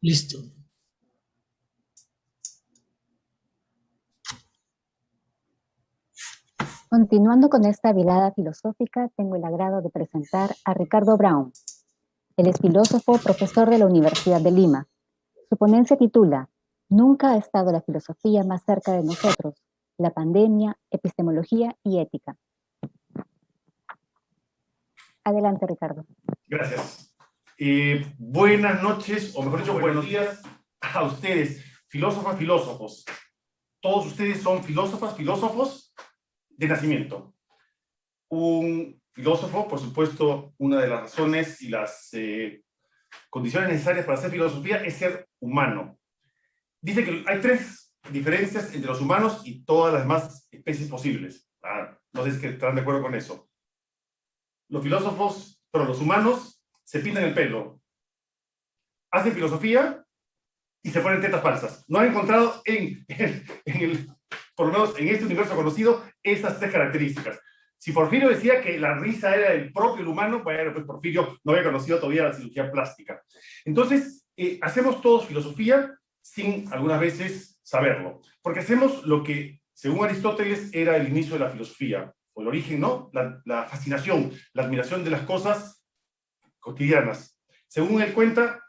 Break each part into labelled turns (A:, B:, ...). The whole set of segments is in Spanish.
A: Listo.
B: Continuando con esta velada filosófica, tengo el agrado de presentar a Ricardo Brown. Él es filósofo, profesor de la Universidad de Lima. Su ponencia titula «Nunca ha estado la filosofía más cerca de nosotros, la pandemia, epistemología y ética». Adelante, Ricardo.
C: Gracias. Buenas noches, o mejor dicho, buenos días a ustedes, filósofas, filósofos. Todos ustedes son filósofas, filósofos de nacimiento. Un filósofo, por supuesto, una de las razones y las condiciones necesarias para hacer filosofía es ser humano. Dice que hay tres diferencias entre los humanos y todas las demás especies posibles. No sé si estarán de acuerdo con eso. Los filósofos, pero los humanos se pintan el pelo, hacen filosofía y se ponen tetas falsas. No han encontrado por lo menos en este universo conocido, esas tres características. Si Porfirio decía que la risa era el propio humano, bueno, pues Porfirio no había conocido todavía la cirugía plástica. Entonces, hacemos todos filosofía sin algunas veces saberlo, porque hacemos lo que, según Aristóteles, era el inicio de la filosofía, o el origen, ¿no? La fascinación, la admiración de las cosas cotidianas. Según él cuenta,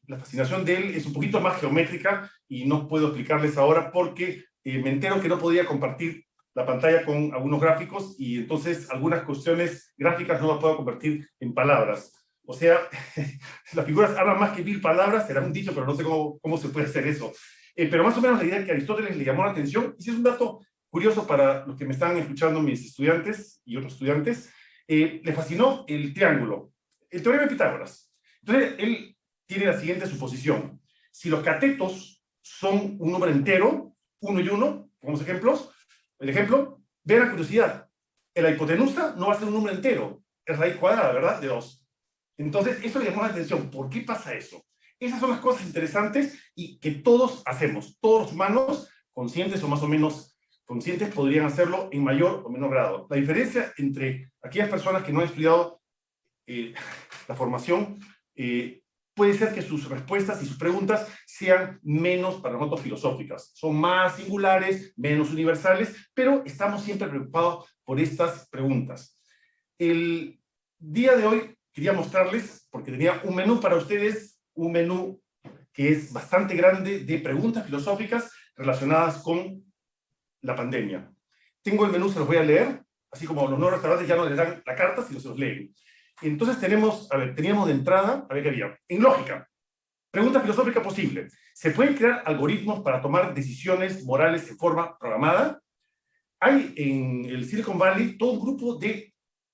C: la fascinación de él es un poquito más geométrica y no puedo explicarles ahora porque me entero que no podía compartir la pantalla con algunos gráficos y entonces algunas cuestiones gráficas no las puedo convertir en palabras. O sea, las figuras hablan más que 1000 palabras, será un dicho, pero no sé cómo se puede hacer eso. Pero más o menos la idea que a Aristóteles le llamó la atención, y si es un dato curioso para los que me están escuchando, mis estudiantes y otros estudiantes, le fascinó el triángulo, el teorema de Pitágoras. Entonces, él tiene la siguiente suposición. Si los catetos son un número entero, 1 y 1, pongamos ejemplos. El ejemplo, vean la curiosidad. La hipotenusa no va a ser un número entero, es raíz cuadrada, ¿verdad? De 2. Entonces, eso le llamó la atención. ¿Por qué pasa eso? Esas son las cosas interesantes y que todos hacemos. Todos los humanos, conscientes o más o menos conscientes, podrían hacerlo en mayor o menor grado. La diferencia entre aquellas personas que no han estudiado la formación, puede ser que sus respuestas y sus preguntas sean menos, para nosotros, filosóficas. Son más singulares, menos universales, pero estamos siempre preocupados por estas preguntas. El día de hoy quería mostrarles, porque tenía un menú para ustedes, un menú que es bastante grande de preguntas filosóficas relacionadas con la pandemia. Tengo el menú, se los voy a leer, así como los nuevos restaurantes ya no les dan la carta, sino se los leen. Entonces teníamos de entrada, a ver qué había. En lógica, pregunta filosófica posible. ¿Se pueden crear algoritmos para tomar decisiones morales en forma programada? Hay en el Silicon Valley todo un grupo de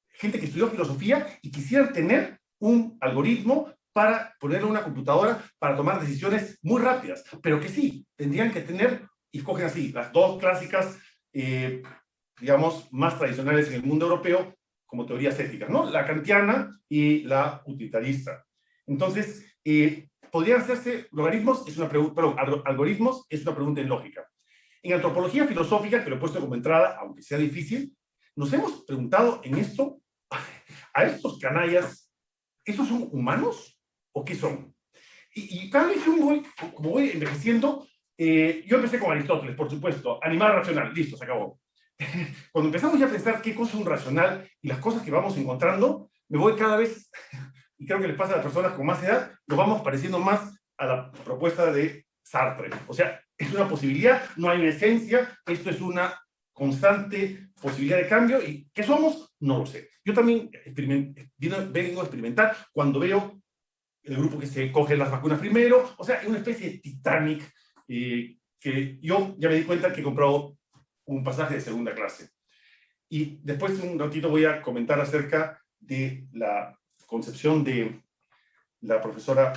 C: gente que estudió filosofía y quisieran tener un algoritmo para ponerlo en una computadora para tomar decisiones muy rápidas, pero que sí, tendrían que tener, y escogen así, las dos clásicas, digamos, más tradicionales en el mundo europeo, como teorías éticas, ¿no? La kantiana y la utilitarista. Entonces, ¿podrían hacerse logaritmos? Algoritmos es una pregunta en lógica. En antropología filosófica, que lo he puesto como entrada, aunque sea difícil, nos hemos preguntado en esto, a estos canallas, ¿estos son humanos o qué son? Y cada vez como voy envejeciendo, yo empecé con Aristóteles, por supuesto, animal racional, listo, se acabó. Cuando empezamos ya a pensar qué cosa es un racional y las cosas que vamos encontrando, me voy cada vez, y creo que les pasa a las personas con más edad, nos vamos pareciendo más a la propuesta de Sartre. O sea, es una posibilidad, no hay una esencia, esto es una constante posibilidad de cambio, y ¿qué somos? No lo sé. Yo también vengo a experimentar cuando veo el grupo que se coge las vacunas primero, o sea, es una especie de Titanic, que yo ya me di cuenta que he comprado un pasaje de segunda clase. Y después un ratito voy a comentar acerca de la concepción de la profesora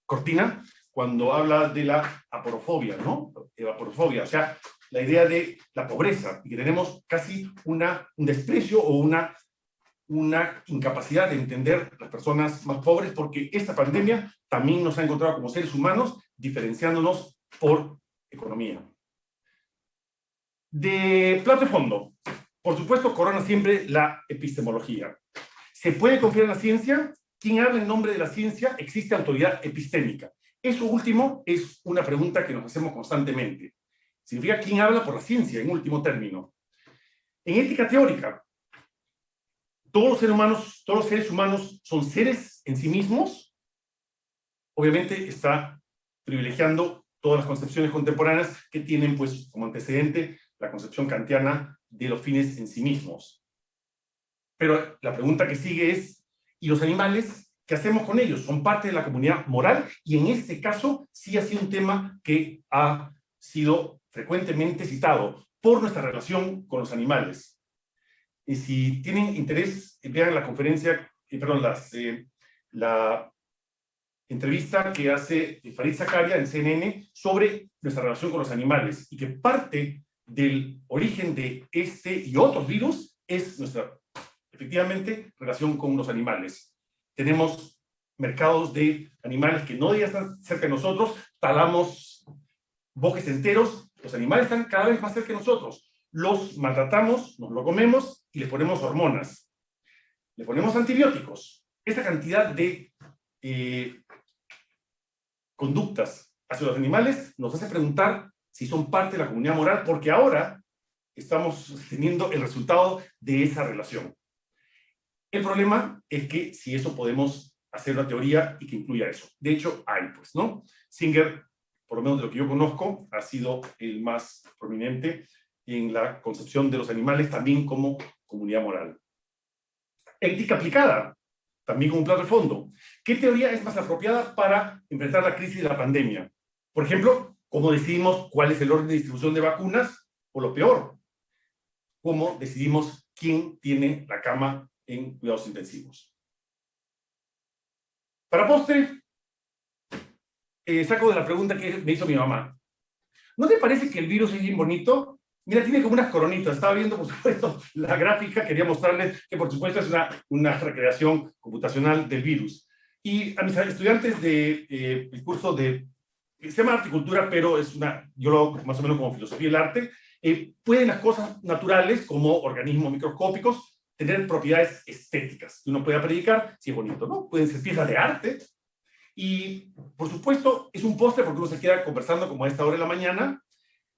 C: Cortina, cuando habla de la aporofobia, ¿no? Aporofobia, o sea, la idea de la pobreza, y que tenemos casi un desprecio o una incapacidad de entender las personas más pobres, porque esta pandemia también nos ha encontrado como seres humanos, diferenciándonos por economía. De plato de fondo, por supuesto, corona siempre la epistemología. ¿Se puede confiar en la ciencia? ¿quién habla en nombre de la ciencia? ¿Existe autoridad epistémica? Eso último es una pregunta que nos hacemos constantemente. Significa quién habla por la ciencia, en último término. En ética teórica, todos los seres humanos son seres en sí mismos. Obviamente está privilegiando todas las concepciones contemporáneas que tienen, pues, como antecedente la concepción kantiana de los fines en sí mismos. Pero la pregunta que sigue es, ¿y los animales? ¿Qué hacemos con ellos? Son parte de la comunidad moral, y en este caso sí ha sido un tema que ha sido frecuentemente citado por nuestra relación con los animales. Y si tienen interés, vean la conferencia, la entrevista que hace Farid Zakaria en CNN sobre nuestra relación con los animales, y que parte del origen de este y otros virus es nuestra, efectivamente, relación con los animales. Tenemos mercados de animales que no ya están cerca de nosotros, talamos bosques enteros, los animales están cada vez más cerca de nosotros, los maltratamos, nos lo comemos y les ponemos hormonas, le ponemos antibióticos. Esta cantidad de conductas hacia los animales nos hace preguntar si son parte de la comunidad moral, porque ahora estamos teniendo el resultado de esa relación. El problema es que si eso podemos hacer una teoría y que incluya eso. De hecho, hay, pues, ¿no? Singer, por lo menos de lo que yo conozco, ha sido el más prominente en la concepción de los animales también como comunidad moral. Ética aplicada, también como un plato de fondo. ¿Qué teoría es más apropiada para enfrentar la crisis de la pandemia? Por ejemplo, ¿cómo decidimos cuál es el orden de distribución de vacunas? O lo peor, ¿cómo decidimos quién tiene la cama en cuidados intensivos? Para postre, saco de la pregunta que me hizo mi mamá. ¿No te parece que el virus es bien bonito? Mira, tiene como unas coronitas. Estaba viendo, por supuesto, la gráfica. Quería mostrarles que, por supuesto, es una recreación computacional del virus. Y a mis estudiantes del curso de, se llama Articultura, pero yo lo hago más o menos como filosofía del arte, pueden las cosas naturales, como organismos microscópicos, tener propiedades estéticas. Uno puede predicar si es bonito, ¿no? Pueden ser piezas de arte. Y, por supuesto, es un postre porque uno se queda conversando como a esta hora de la mañana.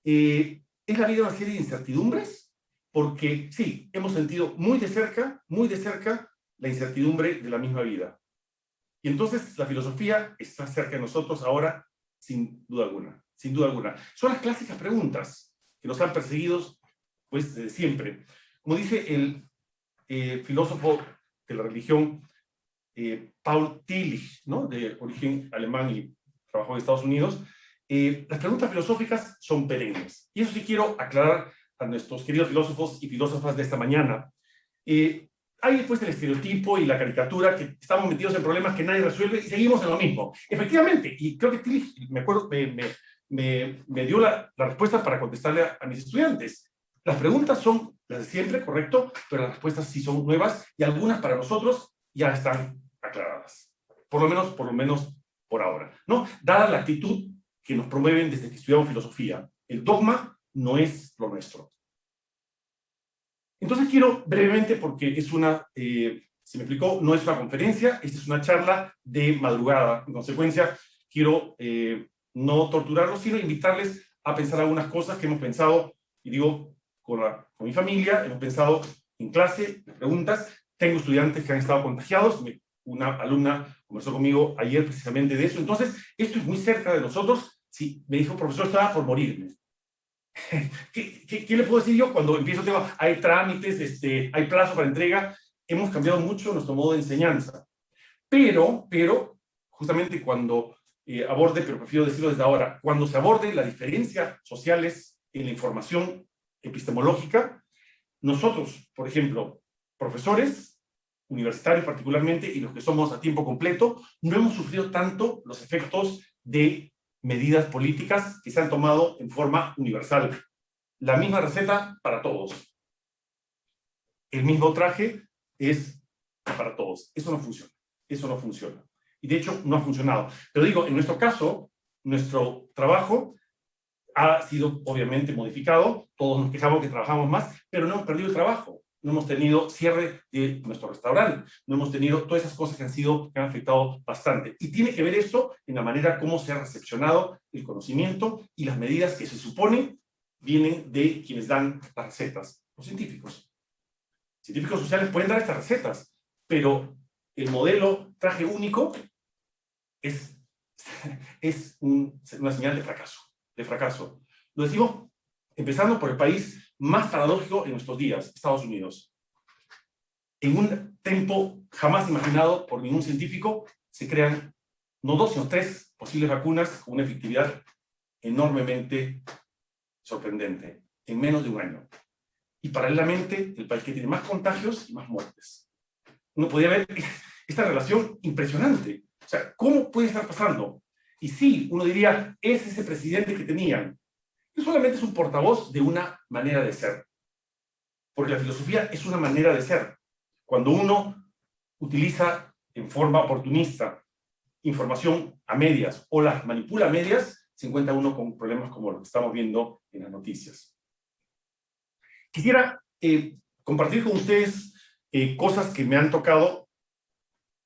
C: ¿Es la vida una serie de incertidumbres? Porque, sí, hemos sentido muy de cerca, la incertidumbre de la misma vida. Y entonces la filosofía está cerca de nosotros ahora, sin duda alguna. Sin duda alguna. Son las clásicas preguntas que nos han perseguido, pues, desde siempre. Como dice el filósofo de la religión, Paul Tillich, ¿no? De origen alemán y trabajó en Estados Unidos, las preguntas filosóficas son perennes. Y eso sí quiero aclarar a nuestros queridos filósofos y filósofas de esta mañana. Hay después el estereotipo y la caricatura que estamos metidos en problemas que nadie resuelve y seguimos en lo mismo. Efectivamente, y creo que Tillich, me acuerdo, me dio la respuesta para contestarle a mis estudiantes. Las preguntas son las de siempre, correcto, pero las respuestas sí son nuevas y algunas para nosotros ya están aclaradas. Por lo menos por ahora, ¿no? Dada la actitud que nos promueven desde que estudiamos filosofía. El dogma no es lo nuestro. Entonces quiero brevemente, porque es se me explicó, no es una conferencia, esta es una charla de madrugada. En consecuencia, quiero no torturarlos, sino invitarles a pensar algunas cosas que hemos pensado, y digo, con mi familia, hemos pensado en clase, preguntas. Tengo estudiantes que han estado contagiados, una alumna conversó conmigo ayer precisamente de eso. Entonces, esto es muy cerca de nosotros. Sí, me dijo, profesor, estaba por morirme. ¿Qué le puedo decir yo cuando empiezo? Hay trámites, hay plazo para entrega. Hemos cambiado mucho nuestro modo de enseñanza. Pero justamente cuando pero prefiero decirlo desde ahora, cuando se aborde las diferencias sociales en la información epistemológica, nosotros, por ejemplo, profesores, universitarios particularmente, y los que somos a tiempo completo, no hemos sufrido tanto los efectos de medidas políticas que se han tomado en forma universal. La misma receta para todos. El mismo traje es para todos. Eso no funciona. Eso no funciona. Y de hecho, no ha funcionado. Pero digo, en nuestro caso, nuestro trabajo ha sido obviamente modificado. Todos nos quejamos que trabajamos más, pero no hemos perdido el trabajo. no hemos tenido cierre de nuestro restaurante, no hemos tenido todas esas cosas que han afectado bastante. Y tiene que ver esto en la manera como se ha recepcionado el conocimiento y las medidas que se supone vienen de quienes dan las recetas, los científicos. Científicos sociales pueden dar estas recetas, pero el modelo traje único es una señal de fracaso. Lo decimos empezando por el país más paradójico en nuestros días, Estados Unidos. En un tiempo jamás imaginado por ningún científico, se crean no 2, sino 3 posibles vacunas con una efectividad enormemente sorprendente, en menos de un año. Y paralelamente, el país que tiene más contagios y más muertes. Uno podría ver esta relación impresionante. O sea, ¿cómo puede estar pasando? Y sí, uno diría, es ese presidente que tenían. Y solamente es un portavoz de una manera de ser. Porque la filosofía es una manera de ser. Cuando uno utiliza en forma oportunista información a medias o las manipula a medias, se encuentra uno con problemas como los que estamos viendo en las noticias. Quisiera compartir con ustedes cosas que me han tocado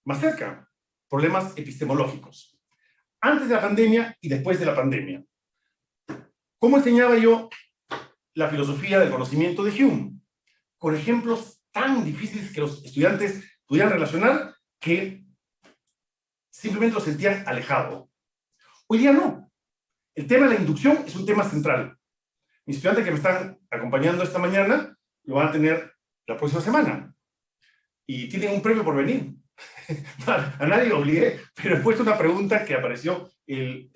C: más cerca, problemas epistemológicos, antes de la pandemia y después de la pandemia. ¿Cómo enseñaba yo la filosofía del conocimiento de Hume? Con ejemplos tan difíciles que los estudiantes pudieran relacionar que simplemente lo sentían alejado. Hoy día no. El tema de la inducción es un tema central. Mis estudiantes que me están acompañando esta mañana lo van a tener la próxima semana. Y tienen un premio por venir. A nadie lo obligué, pero he puesto una pregunta que apareció el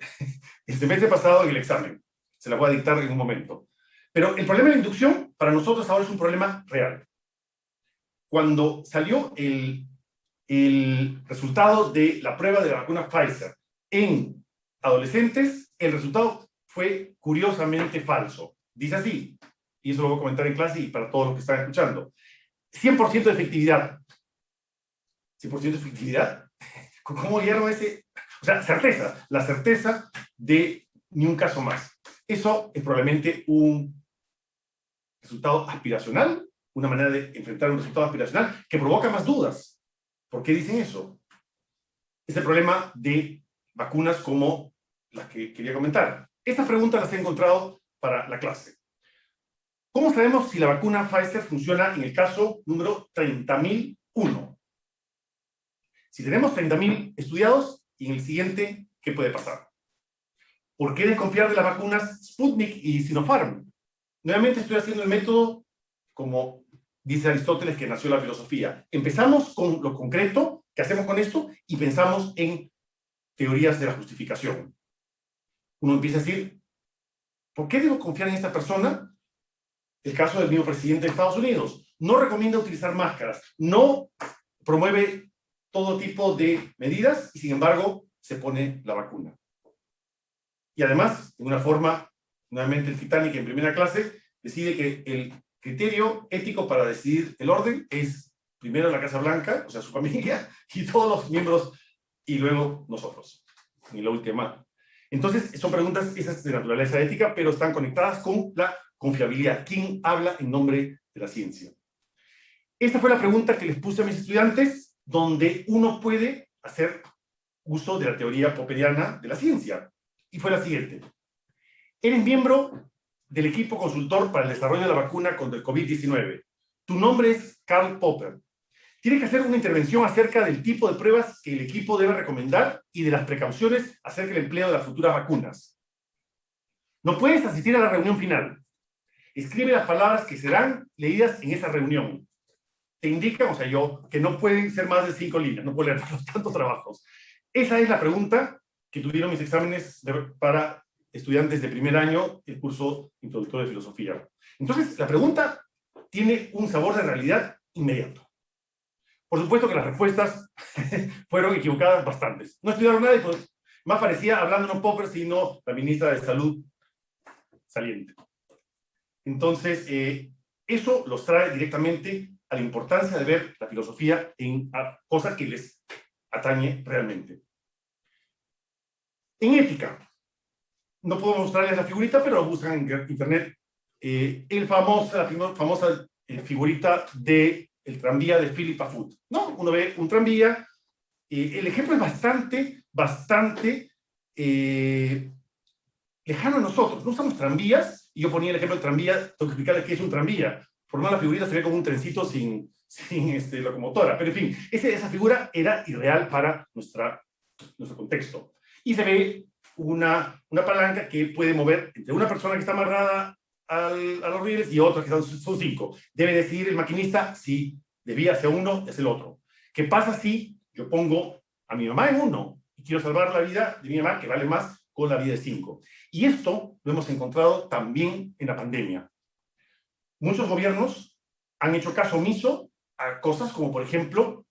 C: semestre pasado en el examen. Se la voy a dictar en un momento. Pero el problema de la inducción para nosotros ahora es un problema real. Cuando salió el resultado de la prueba de la vacuna Pfizer en adolescentes, el resultado fue curiosamente falso. Dice así, y eso lo voy a comentar en clase y para todos los que están escuchando. 100% de efectividad. 100% de efectividad. ¿Cómo llegaron a ese? O sea, certeza. La certeza de ni un caso más. Eso es probablemente un resultado aspiracional, una manera de enfrentar un resultado aspiracional que provoca más dudas. ¿Por qué dicen eso? Es el problema de vacunas como las que quería comentar. Estas preguntas las he encontrado para la clase. ¿Cómo sabemos si la vacuna Pfizer funciona en el caso número 30.001? Si tenemos 30.000 estudiados, y en el siguiente, ¿qué puede pasar? ¿Por qué desconfiar de las vacunas Sputnik y Sinopharm? Nuevamente estoy haciendo el método como dice Aristóteles que nació la filosofía. Empezamos con lo concreto, ¿qué hacemos con esto? Y pensamos en teorías de la justificación. Uno empieza a decir, ¿por qué debo confiar en esta persona? El caso del mismo presidente de Estados Unidos. No recomienda utilizar máscaras, no promueve todo tipo de medidas y sin embargo se pone la vacuna. Y además, en una forma, nuevamente el Titanic en primera clase, decide que el criterio ético para decidir el orden es primero la Casa Blanca, o sea, su familia, y todos los miembros, y luego nosotros, en la última. Entonces, son preguntas esas de naturaleza ética, pero están conectadas con la confiabilidad. ¿Quién habla en nombre de la ciencia? Esta fue la pregunta que les puse a mis estudiantes, donde uno puede hacer uso de la teoría popperiana de la ciencia. Y fue la siguiente. Eres miembro del equipo consultor para el desarrollo de la vacuna contra el COVID-19. Tu nombre es Karl Popper. Tienes que hacer una intervención acerca del tipo de pruebas que el equipo debe recomendar y de las precauciones acerca del empleo de las futuras vacunas. No puedes asistir a la reunión final. Escribe las palabras que serán leídas en esa reunión. Te indican, o sea, que no pueden ser más de 5 líneas, no puedo leer tantos trabajos. Esa es la pregunta que tuvieron mis exámenes para estudiantes de primer año del curso introductorio de filosofía. Entonces, la pregunta tiene un sabor de realidad inmediato. Por supuesto que las respuestas fueron equivocadas bastantes. No estudiaron nada y pues más parecía hablando no Popper, sino la ministra de Salud saliente. Entonces, eso los trae directamente a la importancia de ver la filosofía en cosas que les atañe realmente. En ética, no puedo mostrarles la figurita, pero lo buscan en internet. La famosa figurita del tranvía de Philippa Foot, ¿no? Uno ve un tranvía. El ejemplo es bastante lejano a nosotros. No usamos tranvías, y yo ponía el ejemplo del tranvía, tengo que explicarles qué es un tranvía. Por lo menos la figurita se ve como un trencito sin locomotora, pero en fin, esa figura era irreal para nuestro contexto. Y se ve una palanca que puede mover entre una persona que está amarrada a los rieles y otra que son 5. Debe decidir el maquinista si desvía hacia uno o hacia el otro. ¿Qué pasa si yo pongo a mi mamá en 1 y quiero salvar la vida de mi mamá, que vale más con la vida de 5? Y esto lo hemos encontrado también en la pandemia. Muchos gobiernos han hecho caso omiso a cosas como, por ejemplo,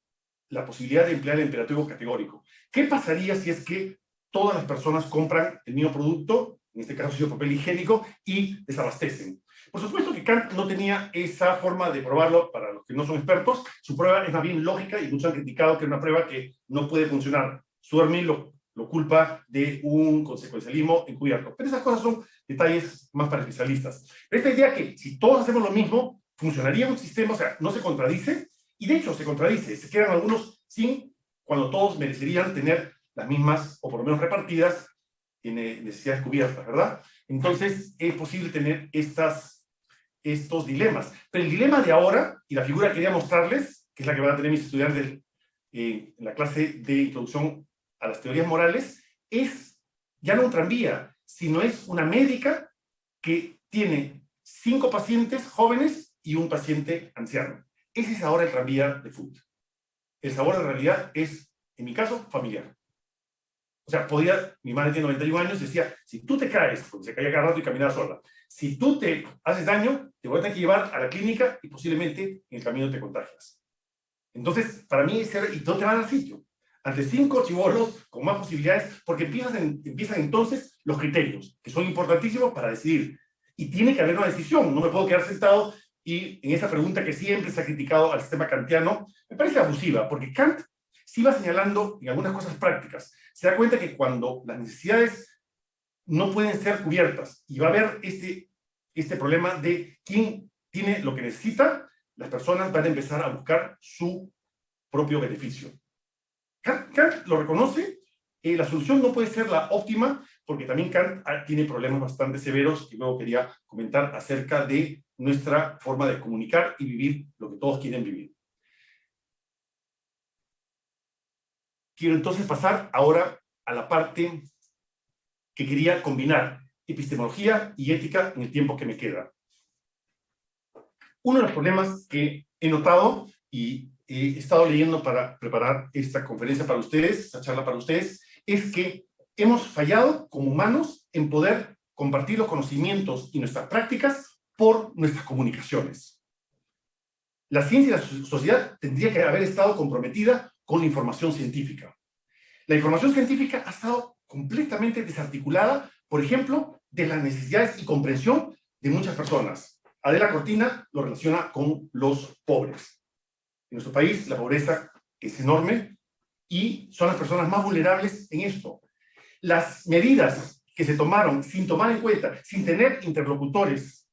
C: la posibilidad de emplear el imperativo categórico. ¿Qué pasaría si es que todas las personas compran el mismo producto, en este caso ha sido papel higiénico, y desabastecen? Por supuesto que Kant no tenía esa forma de probarlo. Para los que no son expertos, su prueba es más bien lógica, y muchos han criticado que es una prueba que no puede funcionar. Stuart Mill lo culpa de un consecuencialismo encubierto. Pero esas cosas son detalles más para especialistas. Pero esta idea que si todos hacemos lo mismo, funcionaría un sistema, o sea, no se contradice, y de hecho se contradice. Se quedan algunos sin, cuando todos merecerían tener las mismas, o por lo menos repartidas, necesidades cubiertas, ¿verdad? Entonces es posible tener estos dilemas. Pero el dilema de ahora, y la figura que quería mostrarles, que es la que van a tener mis estudiantes en la clase de introducción a las teorías morales, es ya no un tranvía, sino es una médica que tiene 5 pacientes jóvenes y un paciente anciano. Ese es ahora el tranvía de Foot. El sabor de realidad es, en mi caso, familiar. O sea, mi madre tiene 91 años, decía, si tú te caes, porque se caía cada rato y caminaba sola, si tú te haces daño, te voy a tener que llevar a la clínica y posiblemente en el camino te contagias. Entonces, para mí, y no te van al sitio. Ante 5 chibolos con más posibilidades, porque empiezan entonces los criterios, que son importantísimos para decidir. Y tiene que haber una decisión. No me puedo quedar sentado y en esa pregunta que siempre se ha criticado al sistema kantiano, me parece abusiva, porque Kant sí va señalando en algunas cosas prácticas. Se da cuenta que cuando las necesidades no pueden ser cubiertas y va a haber este problema de quién tiene lo que necesita, las personas van a empezar a buscar su propio beneficio. Kant lo reconoce. La solución no puede ser la óptima, porque también Kant tiene problemas bastante severos que luego quería comentar acerca de nuestra forma de comunicar y vivir lo que todos quieren vivir. Quiero entonces pasar ahora a la parte que quería combinar, epistemología y ética, en el tiempo que me queda. Uno de los problemas que he notado y he estado leyendo para preparar esta conferencia para ustedes, esta charla para ustedes, es que hemos fallado como humanos en poder compartir los conocimientos y nuestras prácticas por nuestras comunicaciones. La ciencia y la sociedad tendría que haber estado comprometida con la información científica. La información científica ha estado completamente desarticulada, por ejemplo, de las necesidades y comprensión de muchas personas. Adela Cortina lo relaciona con los pobres. En nuestro país la pobreza es enorme y son las personas más vulnerables en esto. Las medidas que se tomaron sin tomar en cuenta, sin tener interlocutores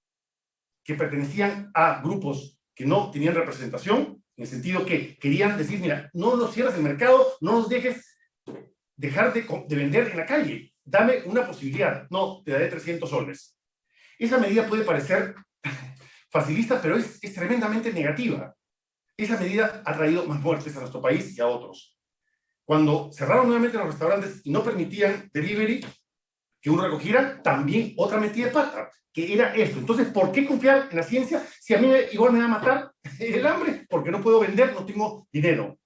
C: que pertenecían a grupos que no tenían representación, en el sentido que querían decir, mira, no nos cierres el mercado, no nos dejes dejar de vender en la calle, dame una posibilidad, no, te daré 300 soles. Esa medida puede parecer facilista, pero es tremendamente negativa. Esa medida ha traído más muertes a nuestro país y a otros. Cuando cerraron nuevamente los restaurantes y no permitían delivery, que uno recogiera, también otra metida de pata, que era esto. Entonces, ¿por qué confiar en la ciencia si a mí igual me va a matar el hambre? Porque no puedo vender, no tengo dinero.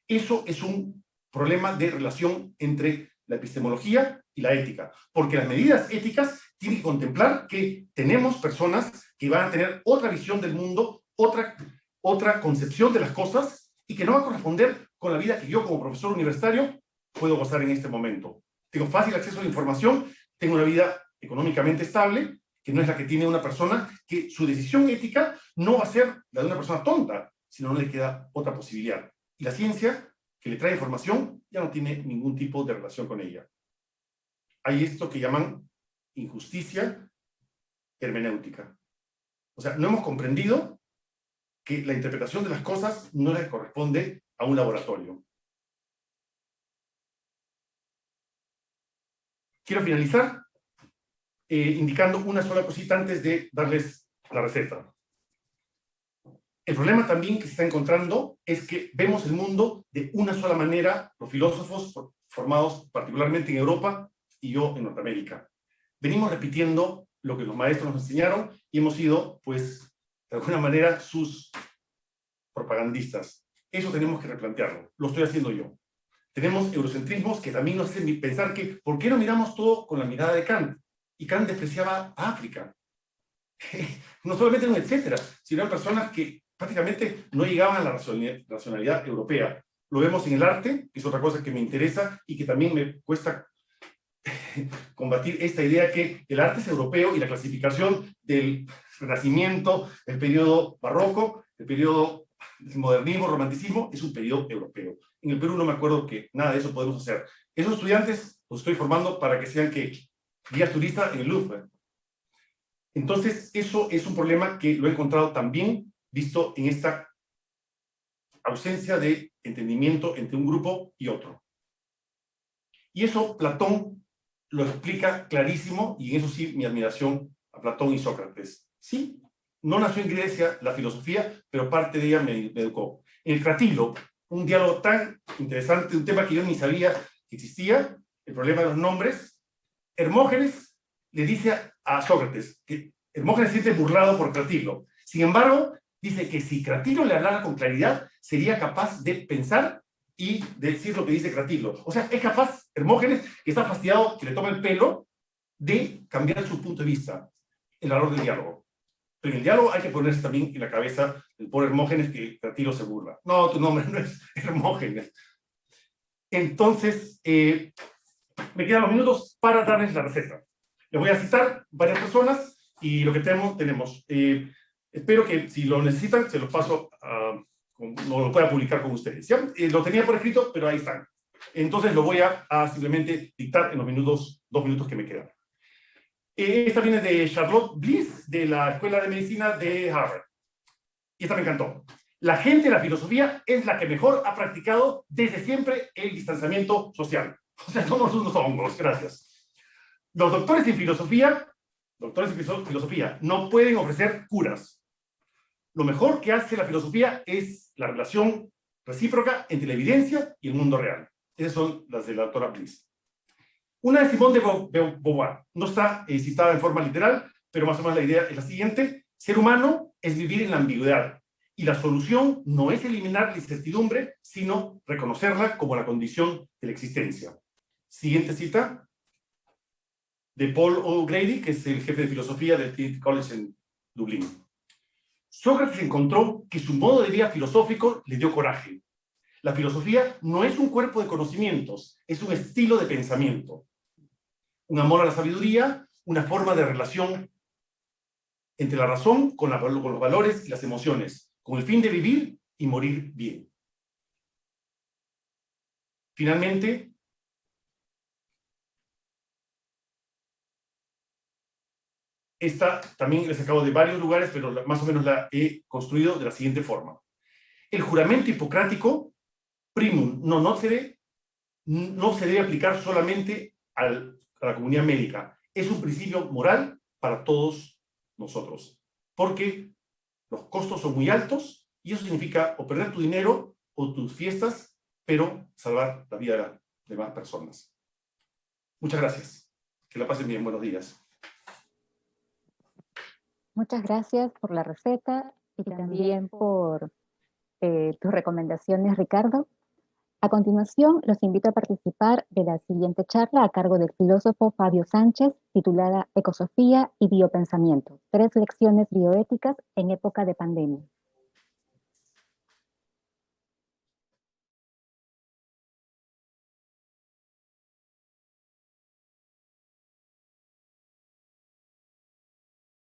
C: Eso es un problema de relación entre la epistemología y la ética, porque las medidas éticas tienen que contemplar que tenemos personas que van a tener otra visión del mundo, otra concepción de las cosas, y que no va a corresponder con la vida que yo como profesor universitario puedo gozar en este momento. Tengo fácil acceso a la información, tengo una vida económicamente estable, que no es la que tiene una persona, que su decisión ética no va a ser la de una persona tonta, sino no le queda otra posibilidad. Y la ciencia, que le trae información, ya no tiene ningún tipo de relación con ella. Hay esto que llaman injusticia hermenéutica. O sea, no hemos comprendido que la interpretación de las cosas no le corresponde a un laboratorio. Quiero finalizar indicando una sola cosita antes de darles la receta. El problema también que se está encontrando es que vemos el mundo de una sola manera, los filósofos formados particularmente en Europa y yo en Norteamérica. Venimos repitiendo lo que los maestros nos enseñaron y hemos sido, pues, de alguna manera, sus propagandistas. Eso tenemos que replantearlo. Lo estoy haciendo yo. Tenemos eurocentrismos que también nos hacen pensar que, ¿por qué no miramos todo con la mirada de Kant? Y Kant despreciaba a África. No solamente un etcétera, sino a personas que prácticamente no llegaban a la racionalidad europea. Lo vemos en el arte, que es otra cosa que me interesa y que también me cuesta combatir esta idea que el arte es europeo y la clasificación del Renacimiento, el periodo barroco, el periodo del modernismo, romanticismo, es un periodo europeo. En el Perú no me acuerdo que nada de eso podemos hacer. Esos estudiantes los estoy formando para que sean guías turistas en el Louvre. Entonces, eso es un problema que lo he encontrado también visto en esta ausencia de entendimiento entre un grupo y otro. Y eso Platón lo explica clarísimo, y en eso sí mi admiración a Platón y Sócrates. Sí, no nació en Grecia la filosofía, pero parte de ella me educó. En el Cratilo, un diálogo tan interesante, un tema que yo ni sabía que existía, el problema de los nombres, Hermógenes le dice a Sócrates que Hermógenes se siente burlado por Cratilo. Sin embargo, dice que si Cratilo le hablara con claridad, sería capaz de pensar y decir lo que dice Cratilo. O sea, es capaz, Hermógenes, que está fastidiado, que le toma el pelo, de cambiar su punto de vista, el valor del diálogo. Pero en el diálogo hay que ponerse también en la cabeza del pobre Hermógenes que Cratilo se burla. No, tu nombre no es Hermógenes. Entonces, me quedan los minutos para darles la receta. Les voy a citar varias personas y lo que tenemos. Espero que si lo necesitan, se los paso a... no lo pueda publicar con ustedes. ¿Ya? Lo tenía por escrito, pero ahí están. Entonces lo voy a simplemente dictar en los 2 minutos que me quedan. Esta viene de Charlotte Bliss, de la Escuela de Medicina de Harvard. Y esta me encantó. La gente de la filosofía es la que mejor ha practicado desde siempre el distanciamiento social. O sea, somos unos hongos, gracias. Los doctores en filosofía no pueden ofrecer curas. Lo mejor que hace la filosofía es la relación recíproca entre la evidencia y el mundo real. Esas son las de la doctora Bliss. Una de Simone de Beauvoir. No está citada en forma literal, pero más o menos la idea es la siguiente. Ser humano es vivir en la ambigüedad. Y la solución no es eliminar la incertidumbre, sino reconocerla como la condición de la existencia. Siguiente cita de Paul O'Grady, que es el jefe de filosofía del Trinity College en Dublín. Sócrates encontró que su modo de vida filosófico le dio coraje. La filosofía no es un cuerpo de conocimientos, es un estilo de pensamiento. Un amor a la sabiduría, una forma de relación entre la razón con los valores y las emociones, con el fin de vivir y morir bien. Finalmente, esta también la he sacado de varios lugares, pero más o menos la he construido de la siguiente forma. El juramento hipocrático, primum non nocere, no se debe aplicar solamente a la comunidad médica. Es un principio moral para todos nosotros, porque los costos son muy altos y eso significa o perder tu dinero o tus fiestas, pero salvar la vida de las demás personas. Muchas gracias. Que la pasen bien. Buenos días.
B: Muchas gracias por la receta y también por tus recomendaciones, Ricardo. A continuación, los invito a participar de la siguiente charla a cargo del filósofo Fabio Sánchez, titulada Ecosofía y biopensamiento, 3 lecciones bioéticas en época de pandemia.